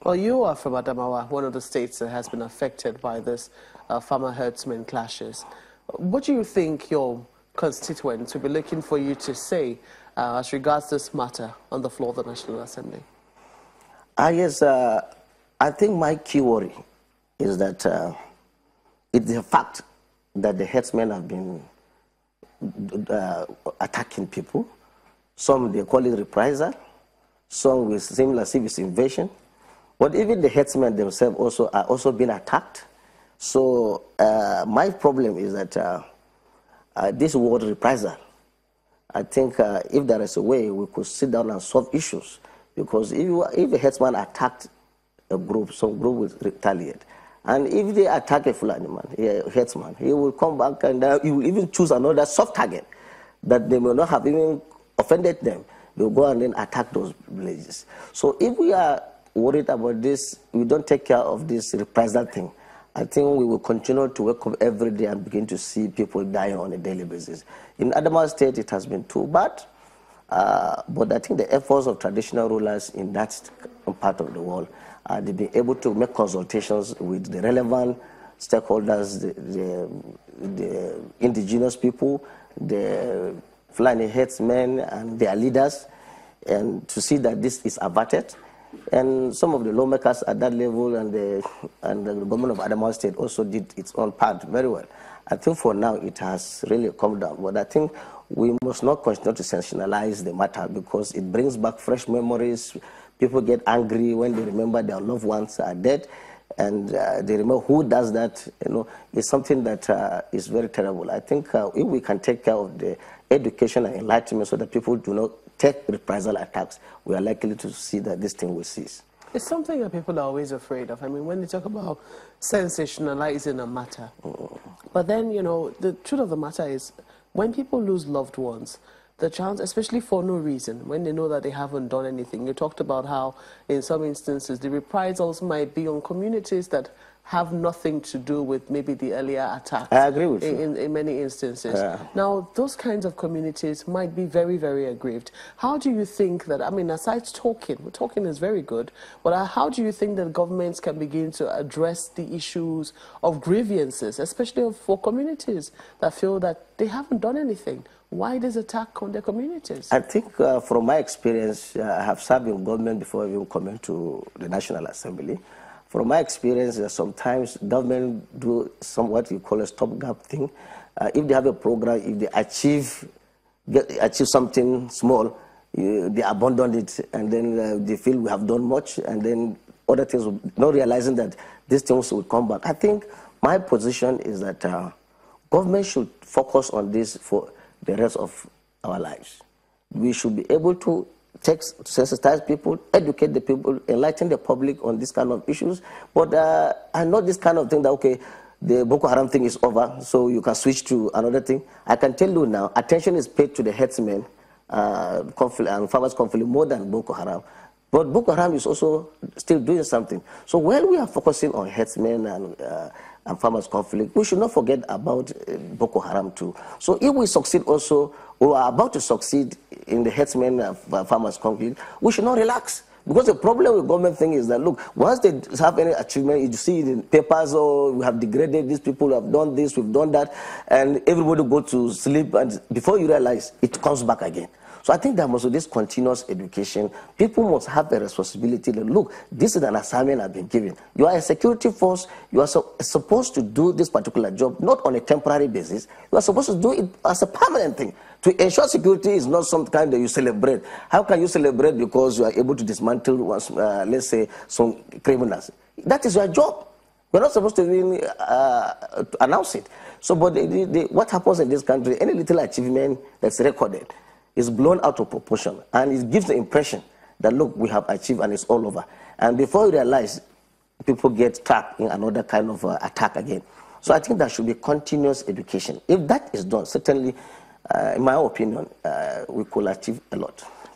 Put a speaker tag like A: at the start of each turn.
A: Well, you are from Adamawa, one of the states that has been affected by this farmer-herdsman clashes. What do you think your constituents will be looking for you to say as regards this matter on the floor of the National Assembly?
B: Yes, I think my key worry is that it's the fact that the herdsmen have been attacking people. Some they call it reprisal, some will seem as if it's invasion. But even the herdsmen themselves are also being attacked. So my problem is that this word reprisal, I think if there is a way we could sit down and solve issues, because if a herdsman attacked a group, some group will retaliate. And if they attack a Fulani man, a herdsman, he will come back and he will even choose another soft target that they may not have even offended them. They will go and then attack those villages. So if we are worried about this, we don't take care of this reprisal thing, I think we will continue to wake up every day and begin to see people dying on a daily basis. In Adamawa State, it has been too bad, but I think the efforts of traditional rulers in that part of the world, they've been able to make consultations with the relevant stakeholders, the indigenous people, the Fulani herdsmen and their leaders, and to see that this is averted. And some of the lawmakers at that level and the government of Adamawa State also did its own part very well. I think for now it has really come down, but I think we must not continue to sensationalize the matter because it brings back fresh memories. People get angry when they remember their loved ones are dead, and they remember who does that. You know, it's something that is very terrible. I think if we can take care of the education and enlightenment so that people do not take reprisal attacks, we are likely to see that this thing will cease.
A: It's something that people are always afraid of. I mean, when they talk about sensationalizing a matter. But then, you know, the truth of the matter is when people lose loved ones, the chance, especially for no reason, when they know that they haven't done anything. You talked about how, in some instances, the reprisals might be on communities that have nothing to do with maybe the earlier attacks.
B: I agree with you.
A: In many instances. Now, those kinds of communities might be very, very aggrieved. How do you think that, I mean, aside talking is very good, but how do you think that governments can begin to address the issues of grievances, especially for communities that feel that they haven't done anything? Why this attack on their communities? I
B: think from my experience, I have served in government before even coming to the National Assembly. From my experience, sometimes government do what you call a stopgap thing. If they have a program, if they achieve something small, they abandon it, and then they feel we have done much, and then other things, not realizing that these things will come back. I think my position is that government should focus on this for the rest of our lives. We should be able to sensitize people, educate the people, enlighten the public on this kind of issues. But I know this kind of thing that, okay, the Boko Haram thing is over, so you can switch to another thing. I can tell you now, attention is paid to the herdsmen conflict and farmers' conflict more than Boko Haram. But Boko Haram is also still doing something. So while we are focusing on herdsmen and farmers' conflict, we should not forget about Boko Haram too. So if we succeed also, or are about to succeed in the herdsmen and farmers' conflict, we should not relax. Because the problem with government thing is that, look, once they have any achievement, you see it in papers, or we have degraded these people, have done this, we've done that, and everybody go to sleep, and before you realize, it comes back again. So I think there must be this continuous education. People must have a responsibility to look, this is an assignment I've been given. You are a security force. You are supposed to do this particular job, not on a temporary basis. You are supposed to do it as a permanent thing. To ensure security is not some kind that you celebrate. How can you celebrate because you are able to dismantle, let's say, some criminals? That is your job. We're not supposed to even announce it. So, but what happens in this country, any little achievement that's recorded, is blown out of proportion, and it gives the impression that, look, we have achieved and it's all over. And before you realize, people get trapped in another kind of attack again. So I think there should be continuous education. If that is done, certainly, in my opinion, we could achieve a lot.